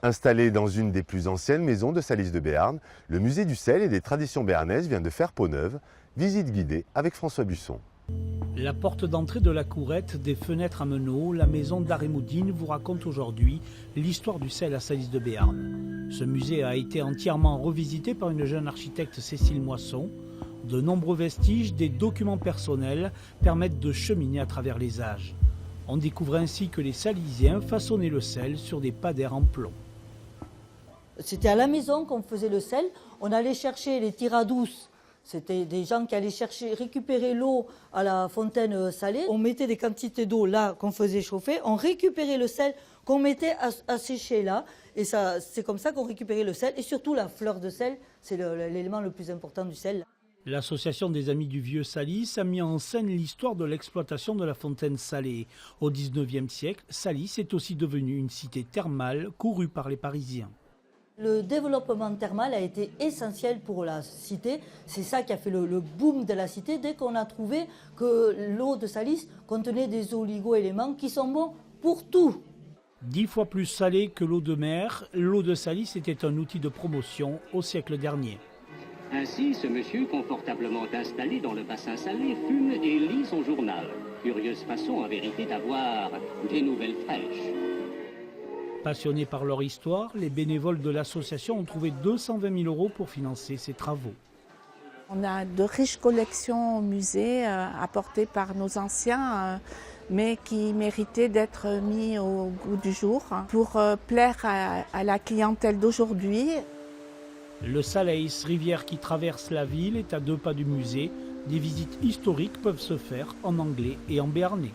Installé dans une des plus anciennes maisons de Salis de Béarn, le musée du sel et des traditions béarnaises vient de faire peau neuve. Visite guidée avec François Busson. La porte d'entrée de la courette, des fenêtres à meneaux, la maison d'Arémoudine vous raconte aujourd'hui l'histoire du sel à Salis de Béarn. Ce musée a été entièrement revisité par une jeune architecte, Cécile Moisson. De nombreux vestiges, des documents personnels permettent de cheminer à travers les âges. On découvre ainsi que les Salisiens façonnaient le sel sur des padères en plomb. C'était à la maison qu'on faisait le sel. On allait chercher les tirs à douce. C'était des gens qui allaient récupérer l'eau à la fontaine salée. On mettait des quantités d'eau là qu'on faisait chauffer. On récupérait le sel qu'on mettait à sécher là. Et c'est comme ça qu'on récupérait le sel. Et surtout la fleur de sel, c'est l'élément le plus important du sel. L'association des Amis du Vieux Salis a mis en scène l'histoire de l'exploitation de la fontaine salée. Au XIXe siècle, Salis est aussi devenue une cité thermale courue par les Parisiens. Le développement thermal a été essentiel pour la cité. C'est ça qui a fait le boom de la cité dès qu'on a trouvé que l'eau de Salis contenait des oligo-éléments qui sont bons pour tout. 10 fois plus salée que l'eau de mer, l'eau de Salis était un outil de promotion au siècle dernier. Ainsi, ce monsieur, confortablement installé dans le bassin salé, fume et lit son journal. Curieuse façon, en vérité, d'avoir des nouvelles fraîches. Passionnés par leur histoire, les bénévoles de l'association ont trouvé 220 000 € pour financer ces travaux. On a de riches collections au musée apportées par nos anciens, mais qui méritaient d'être mis au goût du jour pour plaire à la clientèle d'aujourd'hui. Le Salais, rivière qui traverse la ville, est à 2 pas du musée. Des visites historiques peuvent se faire en anglais et en béarnais.